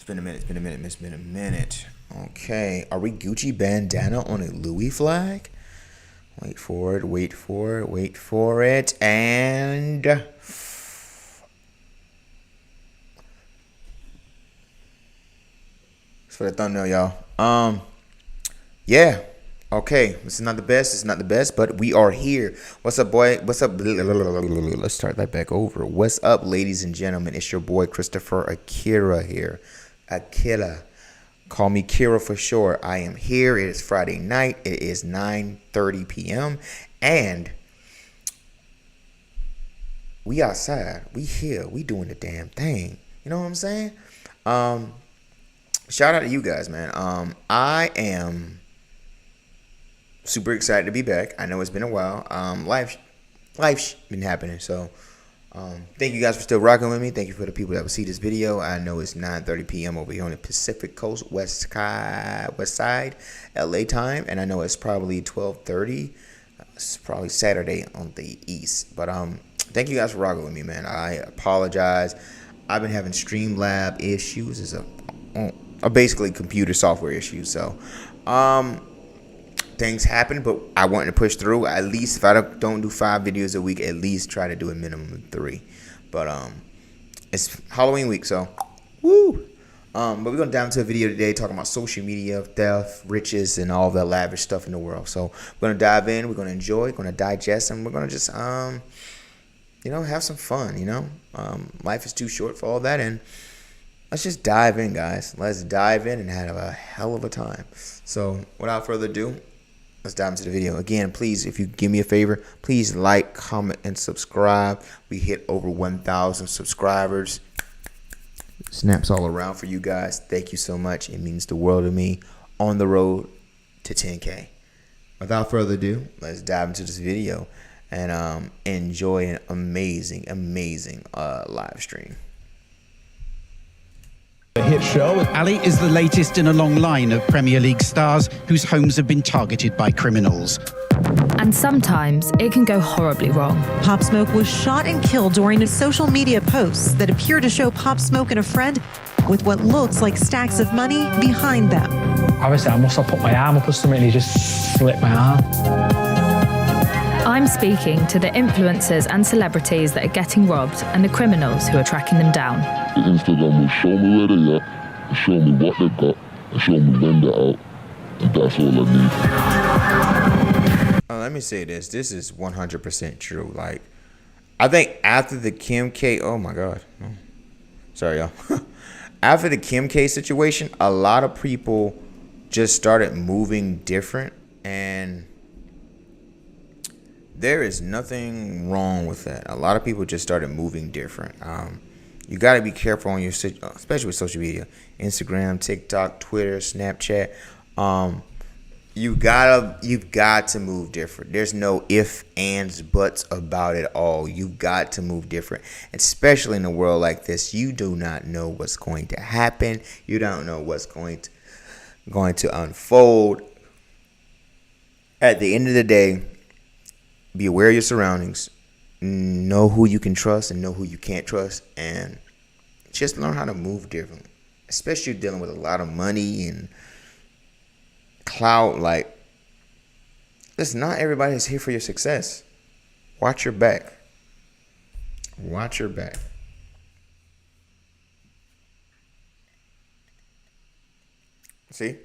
been a minute. It's been a minute. It's been a minute. Okay. Are we Gucci bandana on a Louis flag? Wait for it. Wait for it. Wait for it. And it's for the thumbnail, y'all. Yeah. Okay. This is not the best. It's not the best, but we are here. What's up, boy? What's up? Let's start that back over. What's up, ladies and gentlemen? It's your boy Christopher Akira here. Akira. Call me Kira for short. I am here. It is Friday night. It is 9:30 p.m. And we outside. We here. We doing the damn thing. You know what I'm saying? Shout out to you guys, man. I am super excited to be back. I know it's been a while. Life's been happening. So thank you guys for still rocking with me. Thank you for the people that will see this video. I know it's 9:30 p.m. over here on the Pacific Coast, West Side, LA time, and I know it's probably 12:30. It's probably Saturday on the East. But thank you guys for rocking with me, man. I apologize. I've been having Streamlab issues. It's a basically computer software issue. So things happen, but I wanted to push through. At least if I don't do 5 videos a week, at least try to do a minimum of 3. But it's Halloween week, so woo. But we're gonna dive into a video today talking about social media, theft, riches, and all the lavish stuff in the world. So we're gonna dive in. We're gonna enjoy. We're gonna digest, and we're gonna just have some fun. Life is too short for all that, and let's just dive in, guys. Let's dive in and have a hell of a time. So without further ado, let's dive into the video. Again, please, if you give me a favor, please like, comment, and subscribe. We hit over 1,000 subscribers. Snaps all around for you guys. Thank you so much. It means the world to me. On the road to 10K. Without further ado, let's dive into this video and enjoy an amazing live stream. A hit show. Ali is the latest in a long line of Premier League stars whose homes have been targeted by criminals. And sometimes it can go horribly wrong. Pop Smoke was shot and killed during social media posts that appear to show Pop Smoke and a friend with what looks like stacks of money behind them. Obviously, I must have put my arm up or something and he just slipped my arm. I'm speaking to the influencers and celebrities that are getting robbed and the criminals who are tracking them down. The Instagram will show me where they are, and show me what they've got, and show me when they're out, and that's all I need. Let me say this. This is 100% true. Like, I think after the Kim K... Oh, my God. Oh. Sorry, y'all. After the Kim K situation, a lot of people just started moving different, and there is nothing wrong with that. A lot of people just started moving different. You got to be careful on your, especially with social media, Instagram, TikTok, Twitter, Snapchat. You've got to move different. There's no ifs, ands, buts about it all. You've got to move different, especially in a world like this. You do not know what's going to happen. You don't know what's going to unfold. At the end of the day, be aware of your surroundings. Know who you can trust and know who you can't trust, and just learn how to move different. Especially dealing with a lot of money and clout. Like, listen, not everybody is here for your success. Watch your back. Watch your back. See?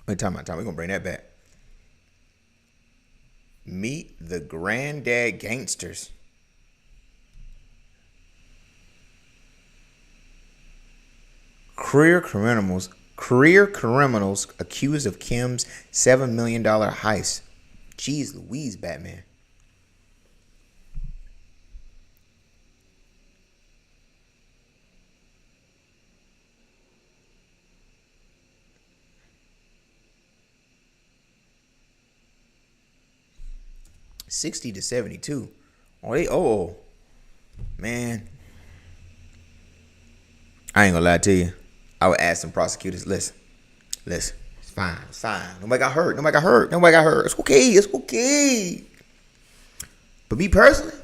Wait, time. We're going to bring that back. Meet the Granddad Gangsters. Career criminals accused of Kim's $7 million heist. Jeez Louise, Batman. 60 to 72. Oh, man. I ain't gonna lie to you. I would ask some prosecutors, listen. It's fine. Nobody got hurt. It's okay. But me personally,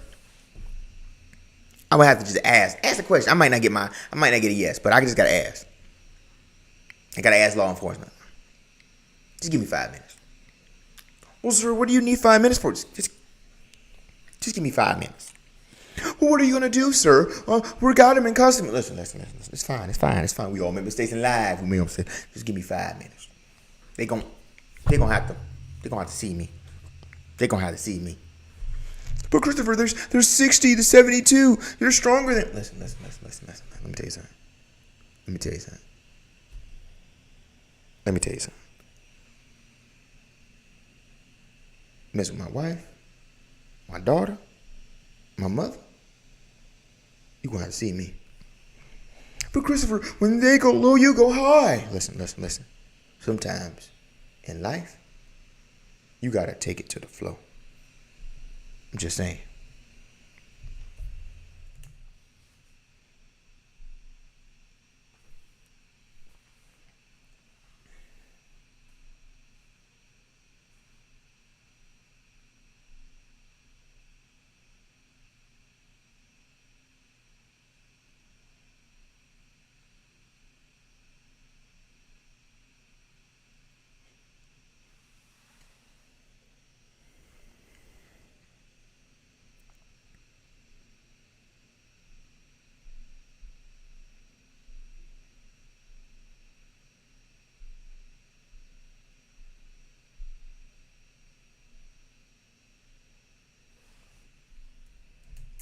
I would have to just ask the question. I might not get a yes, but I just gotta ask. I gotta ask law enforcement. Just give me 5 minutes. Well, sir, what do you need 5 minutes for? Just give me 5 minutes. Well, what are you gonna do, sir? We got him in custody. Listen. It's fine. We all make mistakes in life. Just give me 5 minutes. They gonna have to see me. But Christopher, there's 60 to 72. You're stronger than. Listen. Let me tell you something. Mess with my wife, my daughter, my mother. You gonna have to see me. But Christopher, when they go low, you go high. Listen. Sometimes in life, you gotta take it to the flow. I'm just saying.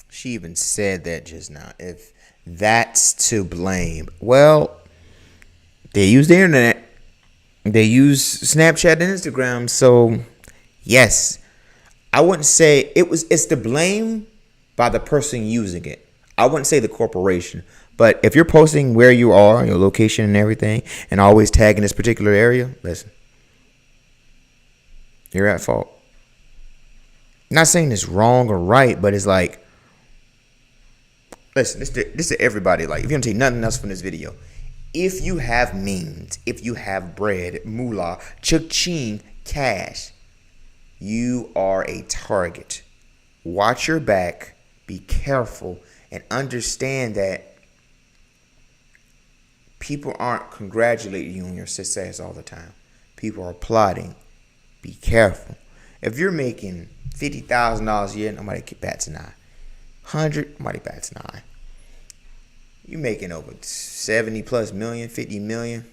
She even said that just now. If that's to blame, well, they use the internet. They use Snapchat and Instagram. So, yes, I wouldn't say it's to blame by the person using it. I wouldn't say the corporation. But if you're posting where you are, your location and everything, and always tagging this particular area, listen, you're at fault. I'm not saying it's wrong or right, but it's like, listen, this to everybody. Like, if you don't take nothing else from this video, if you have means, if you have bread, moolah, cha-ching, cash, you are a target. Watch your back, be careful, and understand that people aren't congratulating you on your success all the time. People are plotting. Be careful. If you're making $50,000 a year, nobody bats an eye. 100, nobody bats an eye. You making over 70 plus million, 50 million.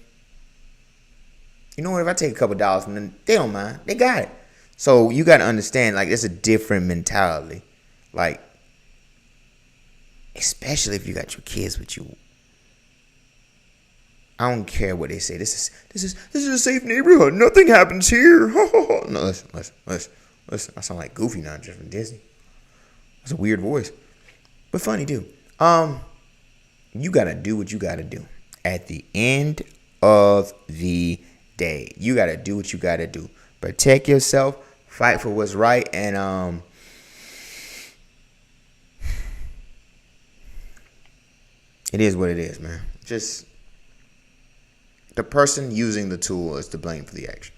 You know what? If I take a couple dollars from them, they don't mind. They got it. So you got to understand, like, it's a different mentality. Like, especially if you got your kids with you. I don't care what they say. This is a safe neighborhood. Nothing happens here. No, listen. I sound like Goofy now, just from Disney. That's a weird voice, but funny too. You gotta do what you gotta do. At the end of the day, you gotta do what you gotta do. Protect yourself. Fight for what's right, and it is what it is, man. Just the person using the tool is to blame for the action.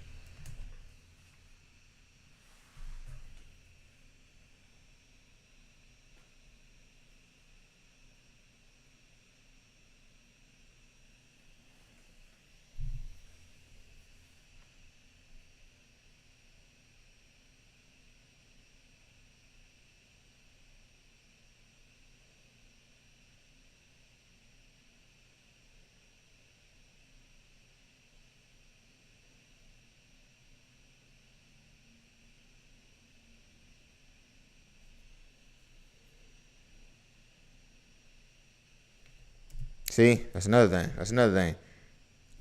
See, that's another thing.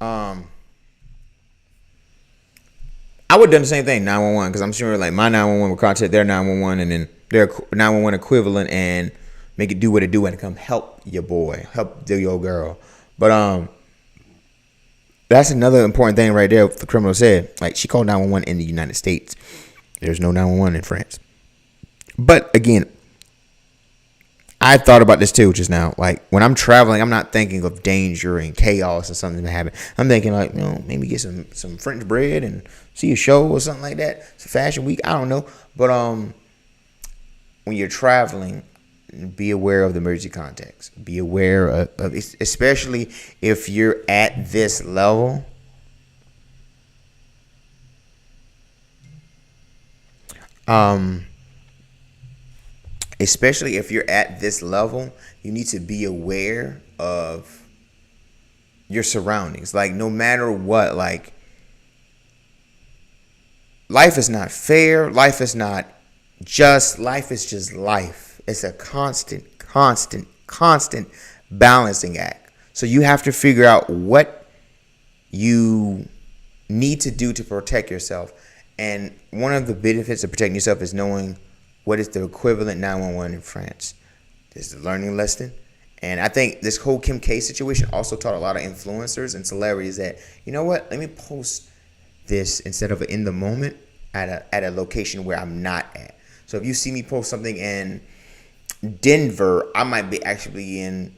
I would have done the same thing, 911, because I'm sure like my 911 would contact their 911 and then their 911 equivalent and make it do what it do and come help your boy, help your girl. But that's another important thing right there. The criminal said, like, she called 911 in the United States. There's no 911 in France. But again, I thought about this too just now. Like when I'm traveling, I'm not thinking of danger and chaos and something to happen. I'm thinking like, maybe get some French bread and see a show or something like that. It's a fashion week. I don't know. But when you're traveling, be aware of the emergency contacts. Be aware of especially if you're at this level. Especially if you're at this level, you need to be aware of your surroundings. Like no matter what, like life is not fair. Life is not just. Life is just life. It's a constant balancing act. So you have to figure out what you need to do to protect yourself. And one of the benefits of protecting yourself is knowing what is the equivalent 911 in France. This is a learning lesson. And I think this whole Kim K situation also taught a lot of influencers and celebrities that, you know what, let me post this instead of in the moment at a location where I'm not at. So if you see me post something in Denver, I might be actually in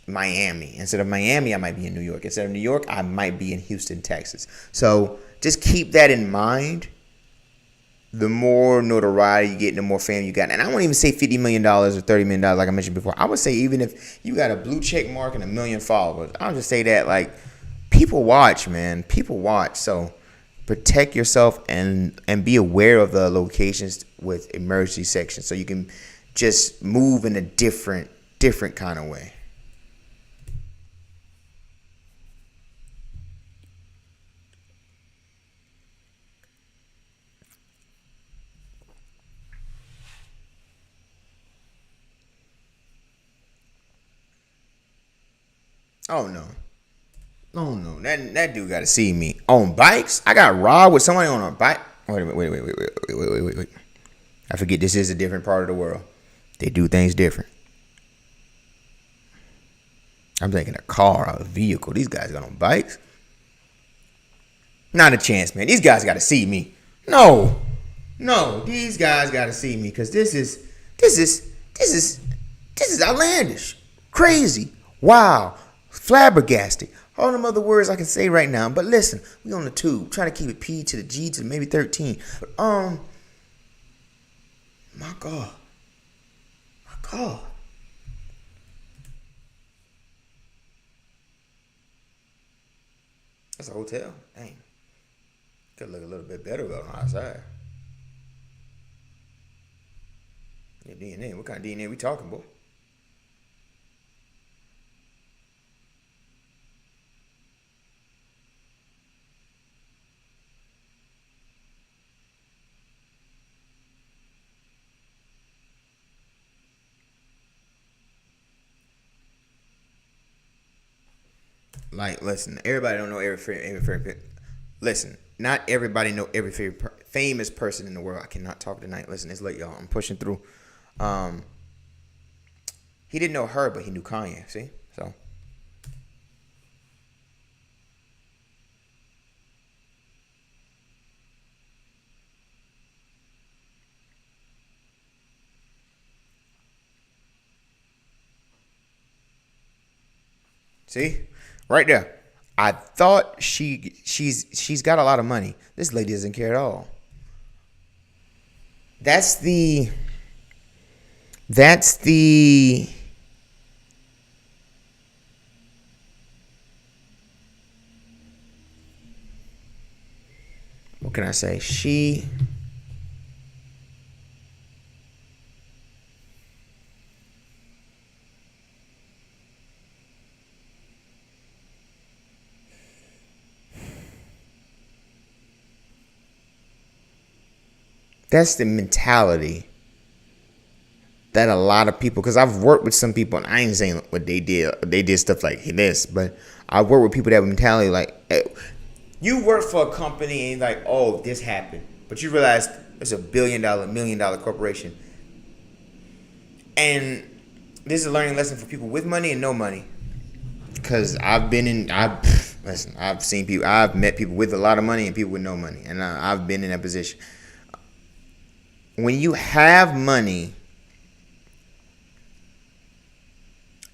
Miami. Instead of Miami, I might be in New York. Instead of New York, I might be in Houston, Texas. So just keep that in mind. The more notoriety you get, the more fame you got. And I won't even say $50 million or $30 million like I mentioned before. I would say even if you got a blue check mark and 1 million followers, I'll just say that like people watch, man. People watch. So protect yourself and be aware of the locations with emergency sections so you can just move in a different kind of way. Oh no. That dude gotta see me. On bikes? I got robbed with somebody on a bike. Wait. I forget this is a different part of the world. They do things different. I'm thinking a car, a vehicle. These guys got on bikes. Not a chance, man. These guys gotta see me. No, these guys gotta see me because this is outlandish, crazy, wow, flabbergasted. All them other words I can say right now. But listen, we on the tube, trying to keep it P to the G to maybe 13. But my God. That's a hotel. Dang. Could look a little bit better on the outside. Your DNA. What kind of DNA we talking about? Like, listen, everybody don't know every favorite. Listen, not everybody know every favorite famous person in the world. I cannot talk tonight. Listen, it's late, y'all. I'm pushing through. He didn't know her, but he knew Kanye. See, so. See? Right there. I thought she's got a lot of money. This lady doesn't care at all. That's the what can I say? That's the mentality that a lot of people, because I've worked with some people, and I ain't saying what they did. They did stuff like this, but I've worked with people that have mentality like, you work for a company and like, oh, this happened, but you realize it's $1 billion, $1 million corporation, and this is a learning lesson for people with money and no money. Because I've seen people, I've met people with a lot of money and people with no money, and I've been in that position. when you have money,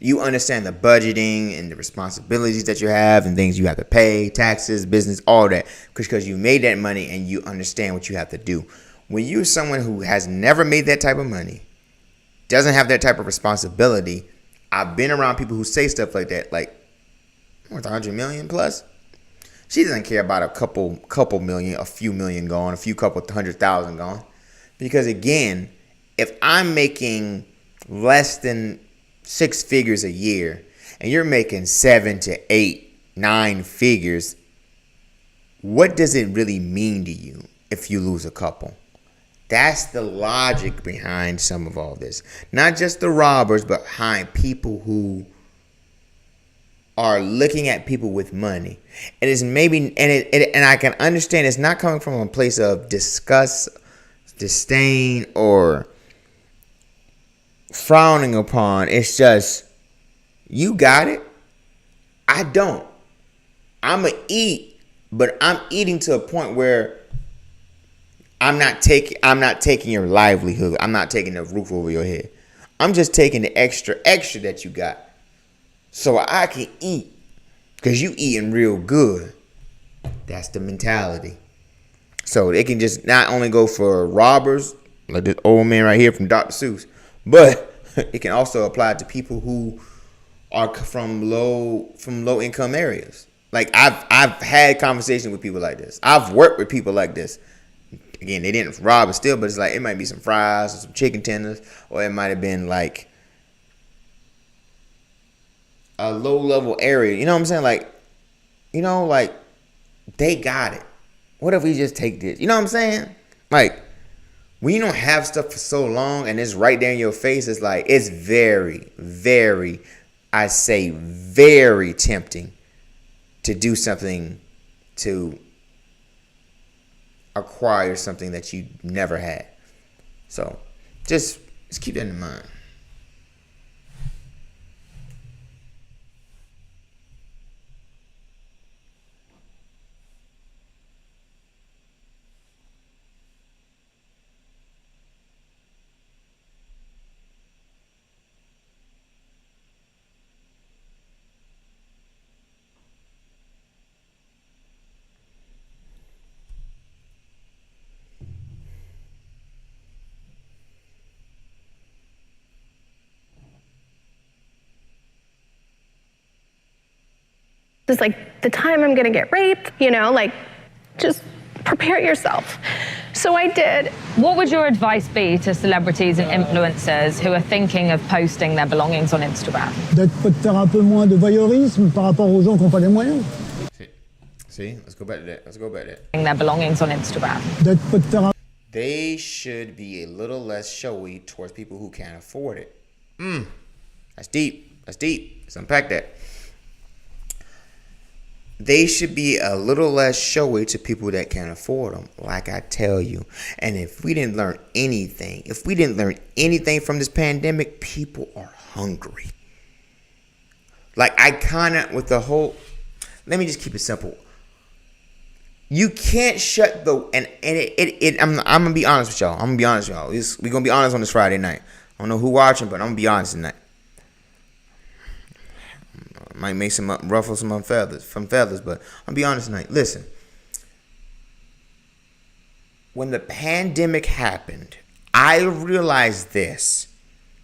you understand the budgeting and the responsibilities that you have and things you have to pay, taxes, business, all that, because you made that money and you understand what you have to do. When you're someone who has never made that type of money, doesn't have that type of responsibility, I've been around people who say stuff like that, like worth 100 million plus. She doesn't care about a couple million, a few million gone, a few couple 100,000 gone. Because again, if I'm making less than 6 figures a year and you're making 7 to 8, 9 figures, what does it really mean to you if you lose a couple? That's the logic behind some of all this. Not just the robbers, but behind people who are looking at people with money. It is maybe, and I can understand it's not coming from a place of disgust, disdain, or frowning upon. It's just, you got it, I don't. I'ma eat, but I'm eating to a point where I'm not taking your livelihood. I'm not taking the roof over your head. I'm just taking the extra that you got, so I can eat, because you eating real good. That's the mentality. So they can just not only go for robbers, like this old man right here from Dr. Seuss, but it can also apply to people who are from low income areas. Like I've had conversations with people like this. I've worked with people like this. Again, they didn't rob it still, but it's like it might be some fries or some chicken tenders, or it might have been like a low level area. You know what I'm saying? Like, like they got it. What if we just take this? You know what I'm saying? Like, when you don't have stuff for so long and it's right there in your face, it's like, it's very, very, I say very tempting to do something to acquire something that you never had. So just keep that in mind. It's like the time I'm gonna get raped, like just prepare yourself. So I did. What would your advice be to celebrities and influencers who are thinking of posting their belongings on Instagram? D'être faire un peu moins de voyeurisme par rapport aux gens qui n'ont pas les moyens. See, let's go back to that. Their belongings on Instagram. D'être faire They should be a little less showy towards people who can't afford it. That's deep. Let's unpack that. They should be a little less showy to people that can't afford them, like I tell you. And if we didn't learn anything from this pandemic, people are hungry. Like with the whole, let me just keep it simple. You can't shut I'm gonna be honest with y'all. We're gonna be honest on this Friday night. I don't know who watching, but I'm gonna be honest tonight. Might make ruffle some feathers, but I'll be honest tonight. Listen, when the pandemic happened, I realized this: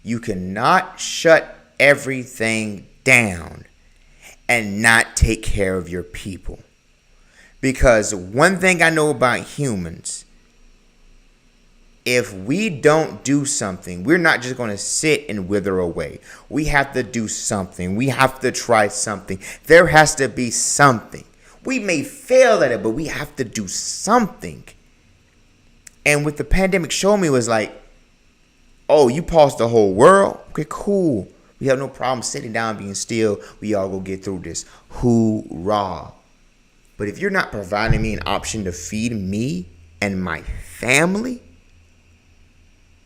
you cannot shut everything down and not take care of your people. Because one thing I know about humans, if we don't do something, we're not just going to sit and wither away. We have to do something. We have to try something. There has to be something. We may fail at it, but we have to do something. And what the pandemic showed me was like, oh, you paused the whole world? Okay, cool. We have no problem sitting down, being still. We all go get through this. Hoorah. But if you're not providing me an option to feed me and my family,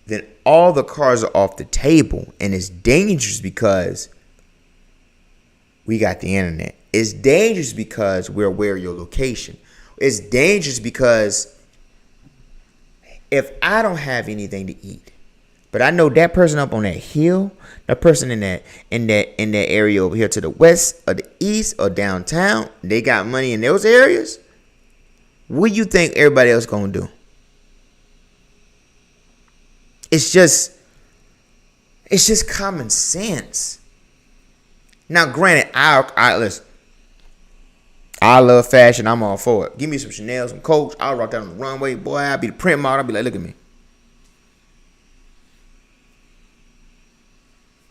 then all the cards are off the table. And it's dangerous because we got the internet. It's dangerous because we're aware of your location. It's dangerous because if I don't have anything to eat, but I know that person up on that hill, that person in that area over here to the west or the east or downtown, they got money in those areas, what do you think everybody else gonna do? It's just common sense. Now, granted, listen. I love fashion. I'm all for it. Give me some Chanel, some Coach. I'll rock that on the runway. Boy, I'll be the print model. I'll be like, look at me.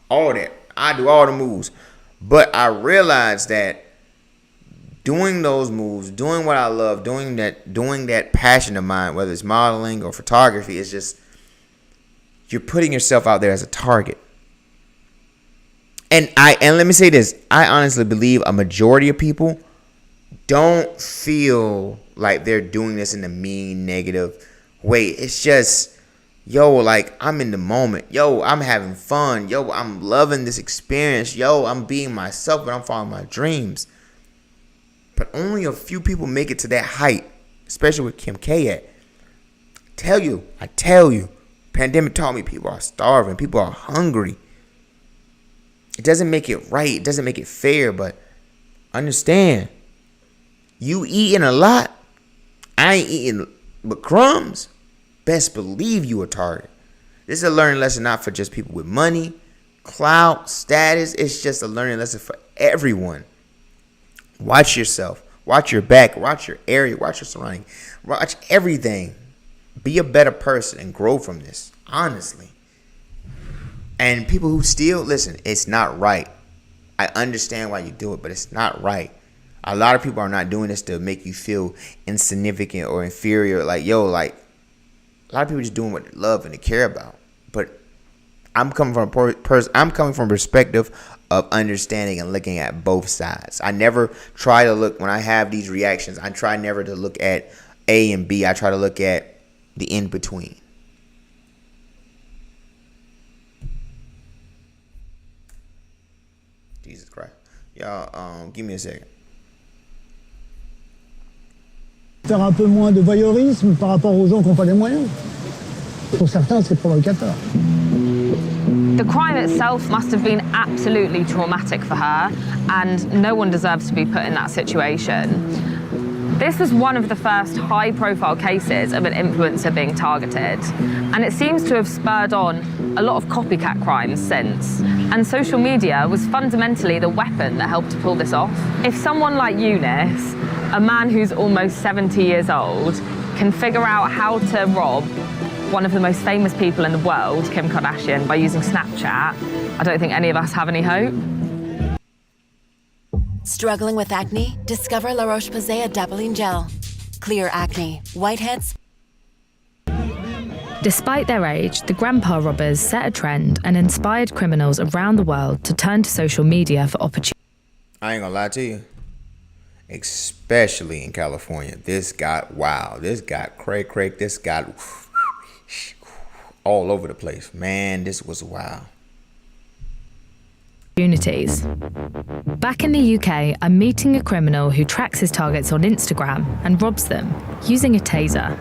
All that. I do all the moves. But I realized that doing those moves, doing what I love, doing that passion of mine, whether it's modeling or photography, is just, you're putting yourself out there as a target. And let me say this. I honestly believe a majority of people don't feel like they're doing this in a mean, negative way. It's just, yo, like, I'm in the moment. Yo, I'm having fun. Yo, I'm loving this experience. Yo, I'm being myself, but I'm following my dreams. But only a few people make it to that height, especially with Kim K at. I tell you, pandemic taught me people are starving. People are hungry. It doesn't make it right. It doesn't make it fair, but understand, you eating a lot, I ain't eating but crumbs. Best believe you a target. This is a learning lesson not for just people with money, clout, status. It's just a learning lesson for everyone. Watch yourself. Watch your back. Watch your area. Watch your surrounding. Watch everything. Be a better person and grow from this, honestly. And people who steal, listen, it's not right. I understand why you do it, but it's not right. A lot of people are not doing this to make you feel insignificant or inferior. Like, yo, like, a lot of people just doing what they love and they care about. But I'm coming from a perspective of understanding and looking at both sides. I never try to look, when I have these reactions, I try never to look at A and B. I try to look at the in between. Jesus Christ. Y'all, give me a second. Faire un peu moins de voyeurisme par rapport aux gens qui n'ont pas les moyens. Pour certains, c'est provocateur. The crime itself must have been absolutely traumatic for her, and no one deserves to be put in that situation. This was one of the first high-profile cases of an influencer being targeted, and it seems to have spurred on a lot of copycat crimes since. And social media was fundamentally the weapon that helped to pull this off. If someone like Eunice, a man who's almost 70 years old, can figure out how to rob one of the most famous people in the world, Kim Kardashian, by using Snapchat, I don't think any of us have any hope. Struggling with acne? Discover La Roche-Posay Adapalene Gel. Clear acne, whiteheads. Despite their age, the grandpa robbers set a trend and inspired criminals around the world to turn to social media for opportunities. I ain't gonna lie to you. Especially in California. This got wild. This got cray. This got all over the place. Man, this was wild. Back in the UK, I'm meeting a criminal who tracks his targets on Instagram and robs them using a taser.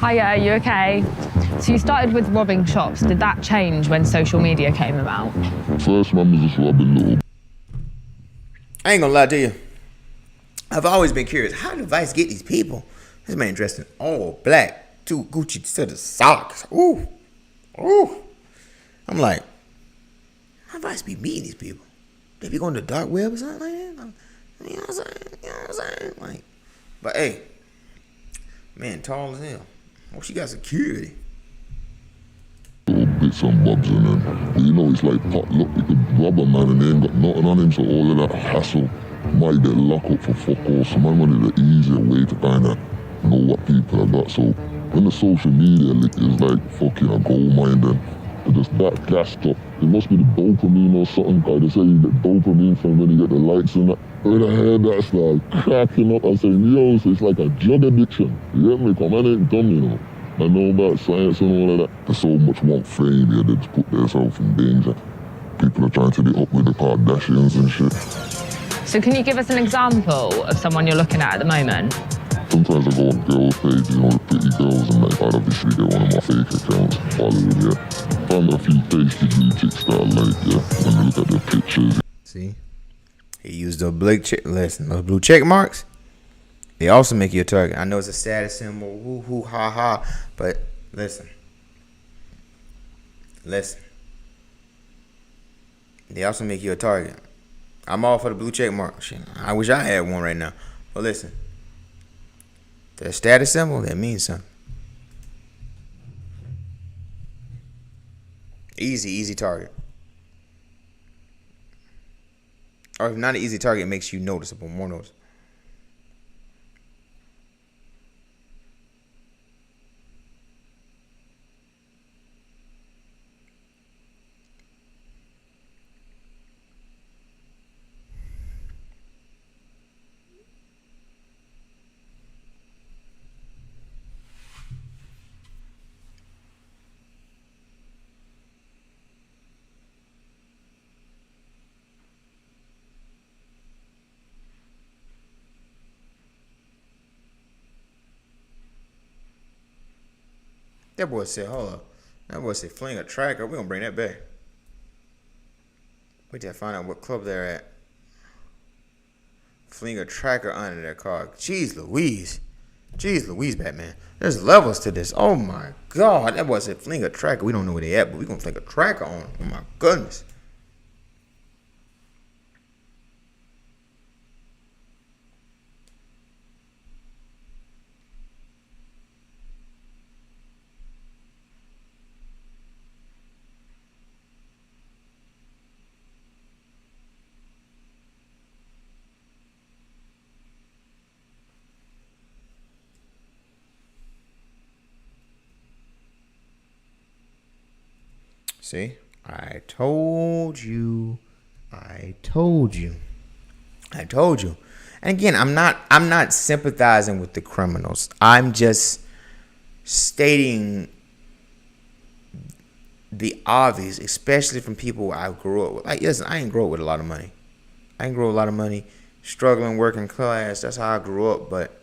Hiya, you okay? So you started with robbing shops. Did that change when social media came about? First, man was just robbing little. I ain't gonna lie to you. I've always been curious. How did Vice get these people? This man dressed in all black, 2 Gucci set of socks. Ooh. I'm like, how Vice be meeting these people? They be going to the dark web or something like that? You know what I'm saying? Like, but hey, man, tall as hell. Oh, she got security. Little bits and bobs and then, but you know, it's like potluck. You could rob a man and they ain't got nothing on him, so all of that hassle might get locked up for fuck all. So man wanted the easier way to kind of know what people have got. So when the social media is like fucking a gold mine, then they just that gassed up. It must be the dopamine or something, guy. They say you get dopamine from when you get the likes and that. When I heard that start cracking up, I saying, yo, so it's like a drug addiction. You get me? Come on, I ain't dumb, you know. I know about science and all of that. There's so much more fame here, they just put themselves in danger. People are trying to be up with the Kardashians and shit. So can you give us an example of someone you're looking at the moment? Sometimes I go on girls' pages, you know, the pretty girls, and like, I'd obviously get one of my fake accounts, follow them, yeah. Found a few tasty blue chicks that I like, yeah. When I look at their pictures. See? He used those those blue check marks. They also make you a target. I know it's a status symbol, woo hoo ha ha, but listen. They also make you a target. I'm all for the blue check mark. Shit, I wish I had one right now. But listen, that status symbol, that means something. Easy target. Or if not an easy target, it makes you noticeable, more noticeable. That boy said, hold up. That boy said, fling a tracker. We're going to bring that back. Wait till I find out what club they're at. Fling a tracker under their car. Jeez Louise. Batman. There's levels to this. Oh, my God. That boy said, fling a tracker. We don't know where they at, but we're going to fling a tracker on them. Oh, my goodness. See, I told you. And again, I'm not sympathizing with the criminals. I'm just stating the obvious, especially from people I grew up with. Like, listen, I ain't grow up with a lot of money. Struggling, working class. That's how I grew up. But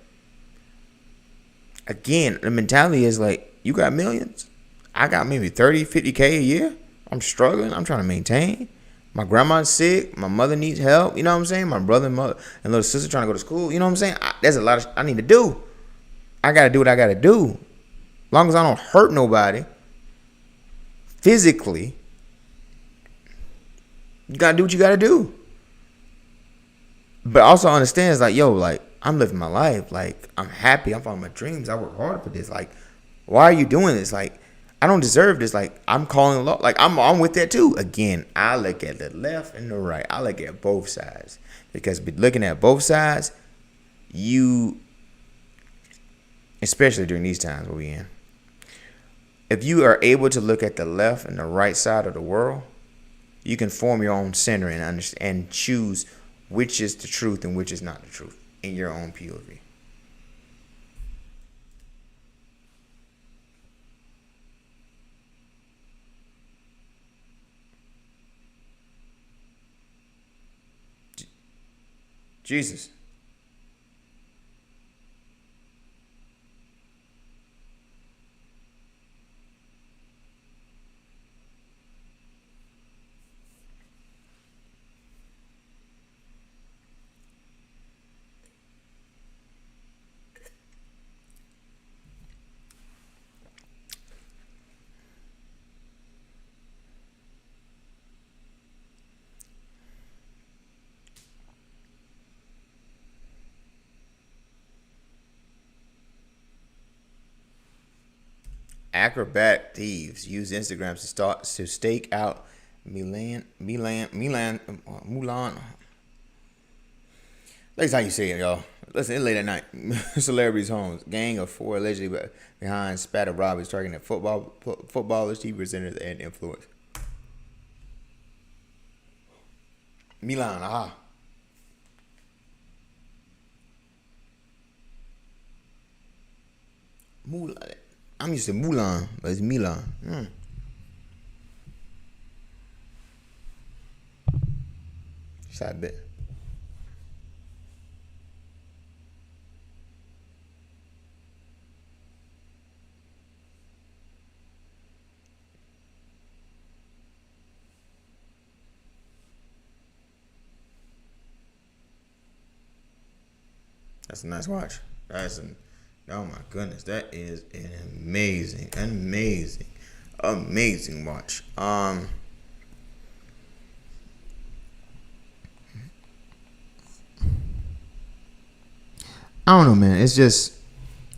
again, the mentality is like, you got millions. I got maybe 30, 50K a year. I'm struggling. I'm trying to maintain. My grandma's sick. My mother needs help. You know what I'm saying? My brother and mother and little sister trying to go to school. You know what I'm saying? There's a lot I need to do. I got to do what I got to do. As long as I don't hurt nobody physically, you got to do what you got to do. But also understand, it's like, yo, like, I'm living my life. Like, I'm happy. I'm following my dreams. I work hard for this. Like, why are you doing this? Like, I don't deserve this. Like, I'm calling law. Like, I'm with that too. Again, I look at the left and the right. I look at both sides. Because looking at both sides, you, especially during these times we're in, if you are able to look at the left and the right side of the world, you can form your own center and understand and choose which is the truth and which is not the truth in your own POV. Jesus. Acrobat thieves use Instagram to stake out Mulan. That's how you say it, y'all. Listen, it's late at night. Celebrities' homes. Gang of 4 allegedly behind spatter robberies targeting footballers, TV presenters, and influencers. Milan, aha. Mulan. I'm used to Mulan, but it's Milan. Side bit. That's a nice watch. Oh my goodness, that is an amazing watch. I don't know, man. It's just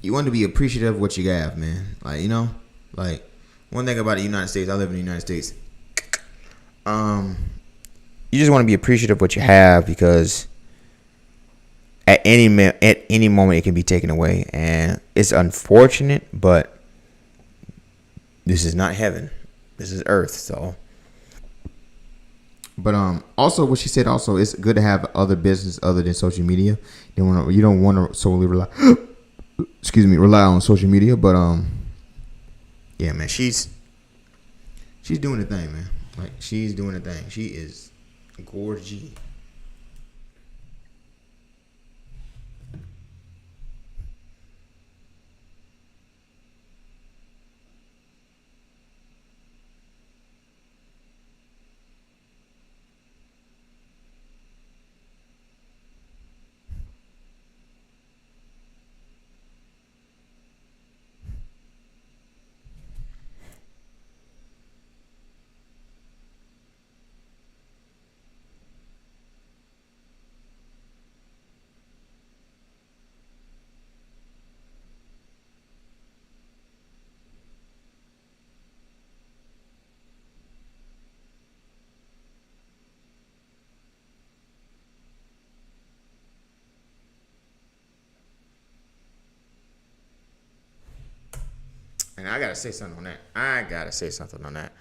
you want to be appreciative of what you have, man. Like, you know, like one thing about the United States, I live in the United States. You just want to be appreciative of what you have because at any moment it can be taken away, and it's unfortunate, but this is not heaven. This is earth. So, but also what she said also, it's good to have other business other than social media. You don't want to solely rely rely on social media, but yeah, man, she's doing the thing, man. Like, she's doing the thing. She is gorgeous. And I gotta say something on that.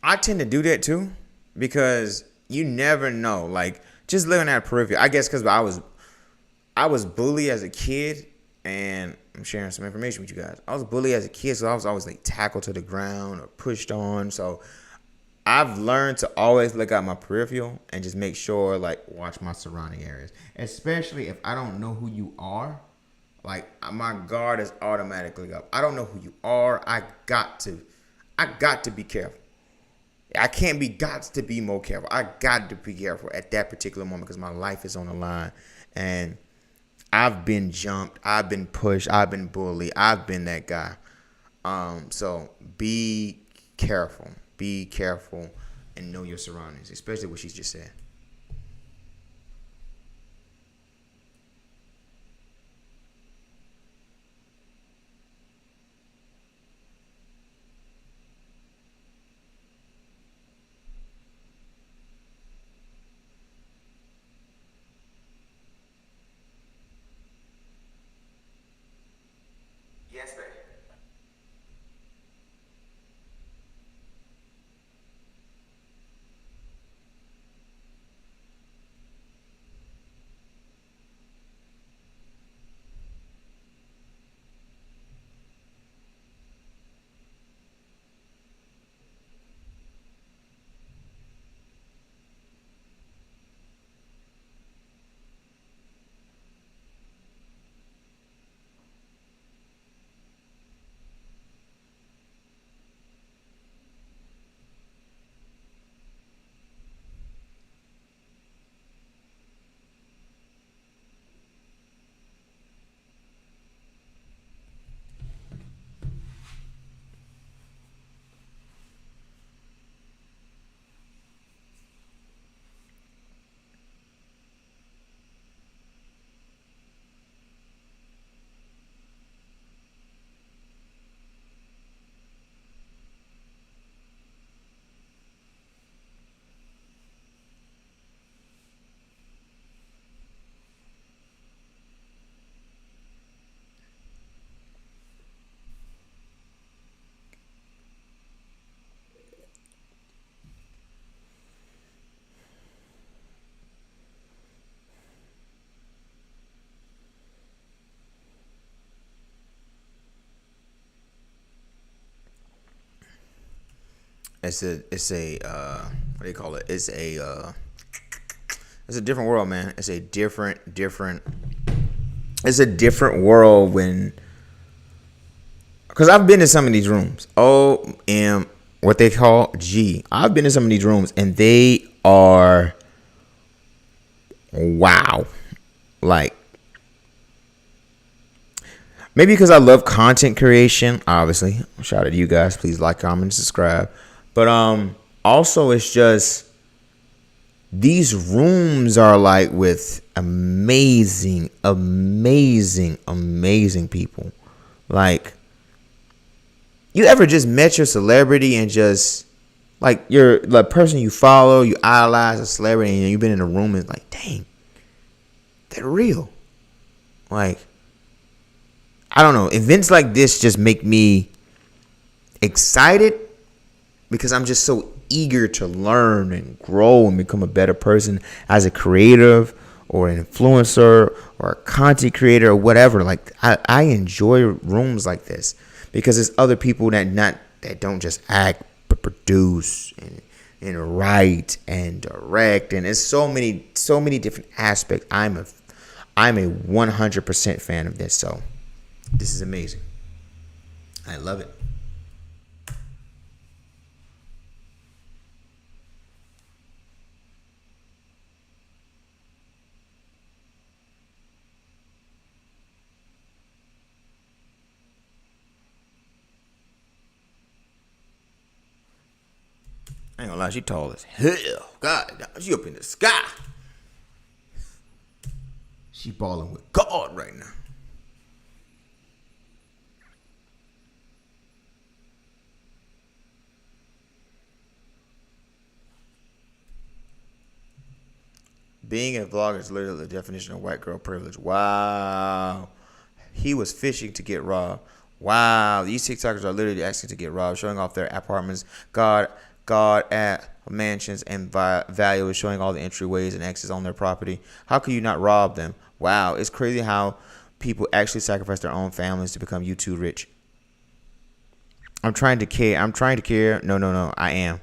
I tend to do that too, because you never know. Like, just living at periphery. I guess because I was bullied as a kid, and I'm sharing some information with you guys. I was bullied as a kid, so I was always like tackled to the ground or pushed on. So I've learned to always look at my peripheral and just make sure, like, watch my surrounding areas. Especially if I don't know who you are. Like, my guard is automatically up. I don't know who you are. I got to be careful. I can't be got to be more careful. I got to be careful at that particular moment because my life is on the line. And I've been jumped. I've been pushed. I've been bullied. I've been that guy. So be careful. Be careful and know your surroundings, especially what she's just said. Yes, baby. It's a what do you call it? It's a different world, man. It's a different world when, because I've been in some of these rooms. OMG. what they call G. I've been in some of these rooms and they are wow. Like, maybe because I love content creation, obviously. Shout out to you guys. Please like, comment, subscribe. But also it's just these rooms are like with amazing people. Like, you ever just met your celebrity and just like you're the person you follow, you idolize a celebrity, and you've been in a room and it's like, dang, they're real. Like, I don't know. Events like this just make me excited because I'm just so eager to learn and grow and become a better person as a creative or an influencer or a content creator or whatever. Like, I enjoy rooms like this because there's other people that don't just act but produce and write and direct, and it's so many different aspects. I'm a 100% fan of this, so this is amazing. I love it. I ain't gonna lie, she tall as hell. God, she up in the sky. She balling with God right now. Being a vlogger is literally the definition of white girl privilege. Wow. He was fishing to get robbed. Wow. These TikTokers are literally asking to get robbed, showing off their apartments, God at mansions, and value is showing all the entryways and exits on their property. How could you not rob them? Wow. It's crazy how people actually sacrifice their own families to become YouTube rich. I'm trying to care. No. I am.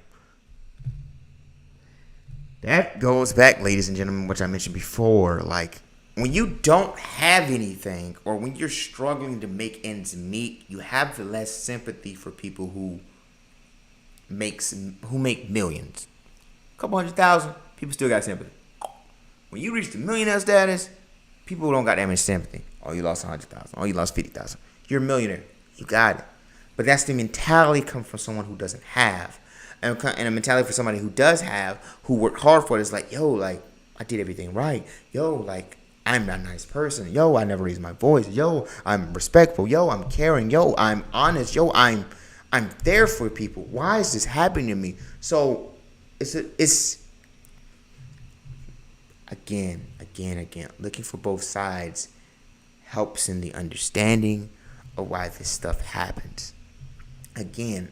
That goes back, ladies and gentlemen, which I mentioned before. Like, when you don't have anything or when you're struggling to make ends meet, you have the less sympathy for people who make millions. A couple 100,000, people still got sympathy. When you reach the millionaire status, people don't got that much sympathy. Oh, you lost 100,000. Oh, you lost 50,000. You're a millionaire. You got it. But that's the mentality come from someone who doesn't have. And a mentality for somebody who does have, who worked hard for it, is like, yo, like, I did everything right. Yo, like, I'm a nice person. Yo, I never raised my voice. Yo, I'm respectful. Yo, I'm caring. Yo, I'm honest. Yo, I'm there for people. Why is this happening to me? So it's again, looking for both sides helps in the understanding of why this stuff happens. Again,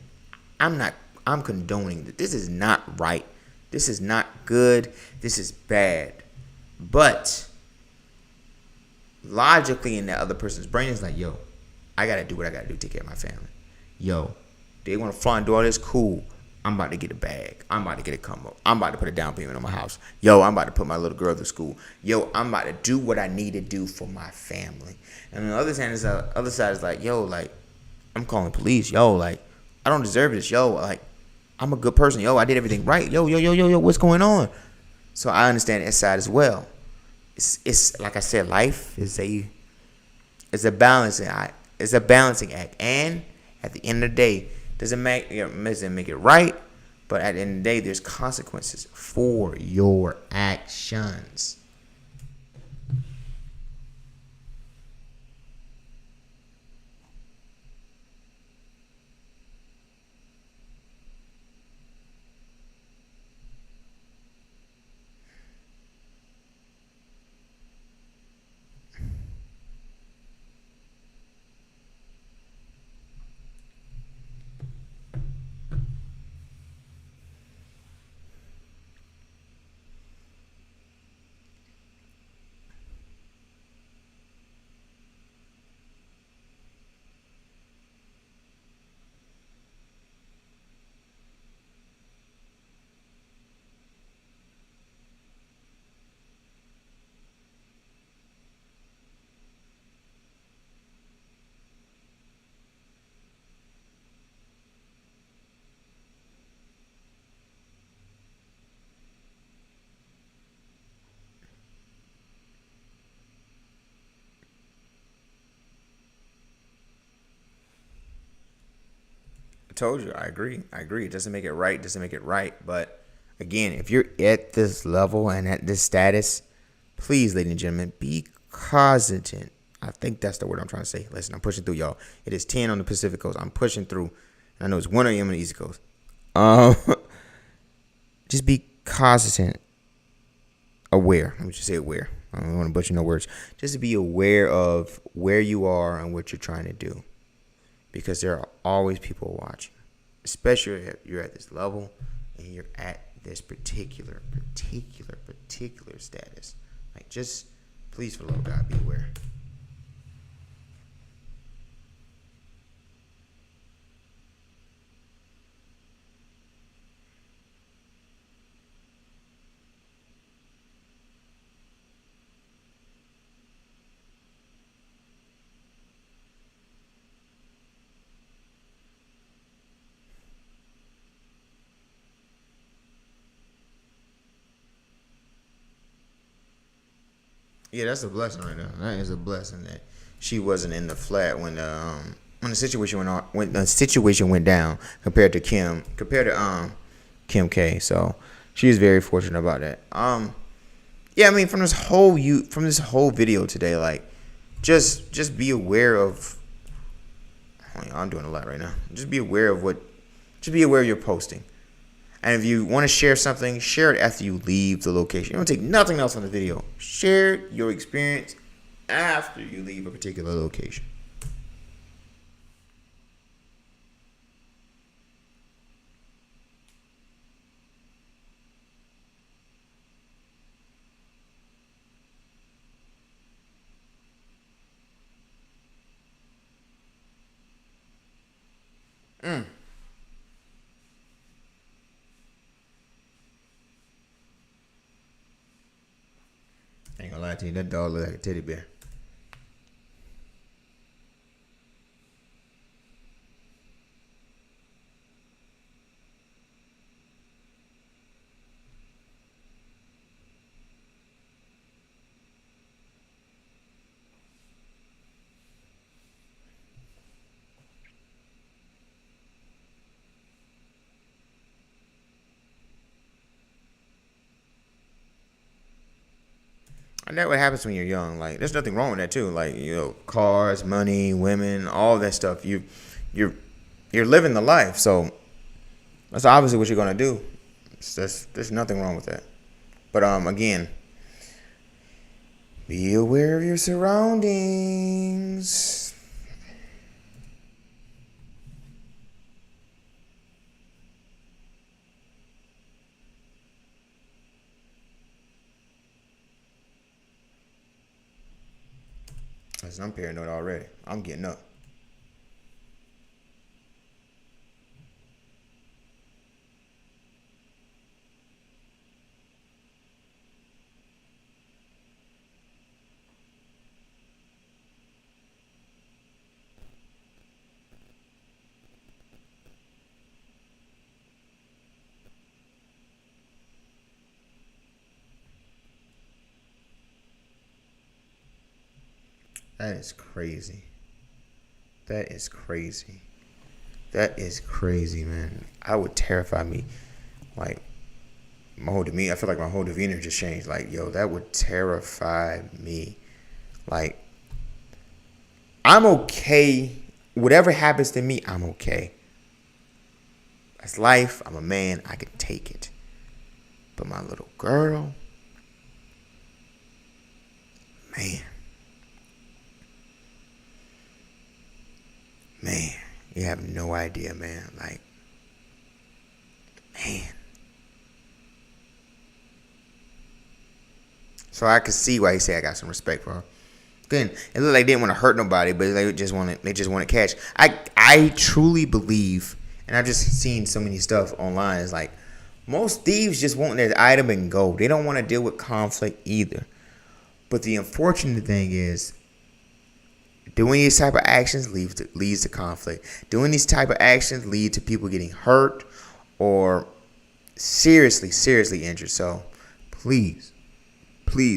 I'm condoning that. This is not right. This is not good. This is bad. But logically in that other person's brain is like, yo, I gotta do what I gotta do to take care of my family. Yo, they want to flaunt and do all this, cool. I'm about to get a bag. I'm about to get a come up. I'm about to put a down payment on my house. Yo, I'm about to put my little girl to school. Yo, I'm about to do what I need to do for my family. And on the other side is like, yo, like, I'm calling the police. Yo, like, I don't deserve this. Yo, like, I'm a good person. Yo, I did everything right. Yo, what's going on? So I understand that side as well. It's like I said, life is a balancing act. It's a balancing act. And at the end of the day, doesn't make it right, but at the end of the day, there's consequences for your actions. told you, I agree. It doesn't make it right. But again, if you're at this level and at this status, please, ladies and gentlemen, be cognizant. I think that's the word I'm trying to say. Listen, I'm pushing through, y'all. It is 10 on the Pacific Coast. I'm pushing through. I know it's 1 a.m. on the East Coast. Just be cognizant, aware. Let me just say aware. I don't want to butcher no words. Just to be aware of where you are and what you're trying to do, because there are always people watching, especially if you're at this level and you're at this particular status. Like, just please, for the love of God, be aware. Yeah, that's a blessing right now. That is a blessing that she wasn't in the flat when the situation went on, when the situation went down compared to Kim K. So she is very fortunate about that. Yeah, I mean, from this whole video today, like, just be aware of. I'm doing a lot right now. Just be aware of you're posting. And if you want to share something, share it after you leave the location. You don't take nothing else on the video. Share your experience after you leave a particular location. I ain't gonna lie to you, that dog look like a teddy bear. And that's what happens when you're young. Like, there's nothing wrong with that too. Like, you know, cars, money, women, all that stuff. You're living the life. So that's obviously what you're gonna do. There's nothing wrong with that. But again, be aware of your surroundings. Listen, I'm paranoid already. I'm getting up. That is crazy. That is crazy. That is crazy, man. I would terrify me. Like, my whole demeanor, I feel like my whole demeanor just changed. Like, yo, that would terrify me. Like, I'm okay. Whatever happens to me, I'm okay. That's life. I'm a man. I can take it. But my little girl, man. Man, you have no idea, man. Like, man. So I could see why he said I got some respect for her. Again, it looked like they didn't want to hurt nobody, but they just want to catch. I truly believe, and I've just seen so many stuff online. It's like most thieves just want their item and go. They don't want to deal with conflict either. But the unfortunate thing is, doing these type of actions leads to conflict. Doing these type of actions lead to people getting hurt or seriously injured. So please,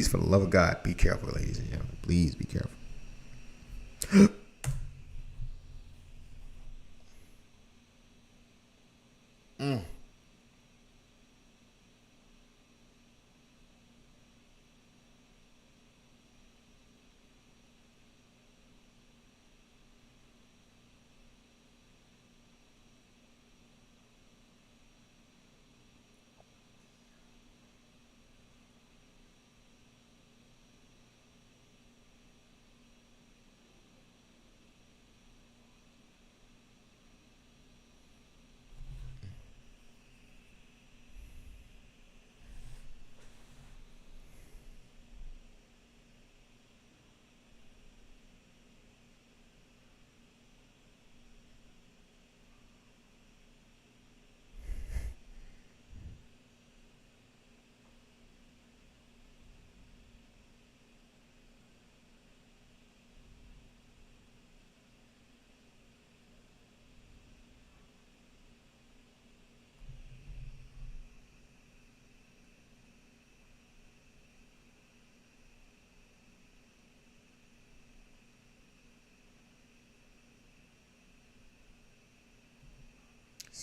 for the love of God, be careful, ladies and gentlemen. Please be careful.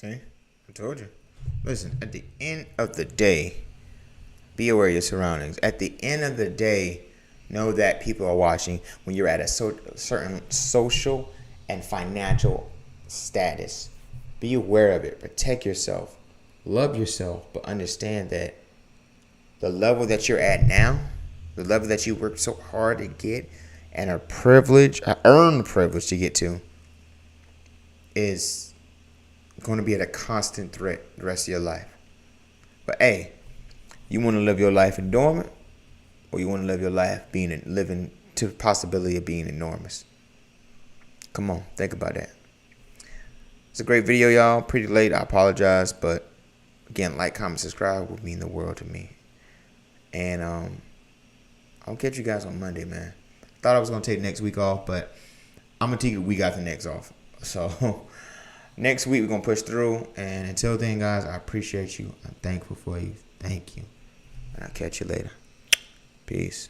See? I told you. Listen, at the end of the day, be aware of your surroundings. At the end of the day, know that people are watching when you're at a certain social and financial status. Be aware of it. Protect yourself. Love yourself. But understand that the level that you're at now, the level that you worked so hard to get and are privileged, earned privilege to get to, is going to be at a constant threat the rest of your life. But hey, you want to live your life in dormant, or you want to live your life living to the possibility of being enormous? Come on, think about that. It's a great video, y'all. Pretty late, I apologize, but again, like, comment, subscribe would mean the world to me. And I'll catch you guys on Monday, man. Thought I was gonna take next week off, but I'm gonna take a week after next off. So next week we're gonna push through. And until then, guys, I appreciate you. I'm thankful for you. Thank you. And I'll catch you later. Peace.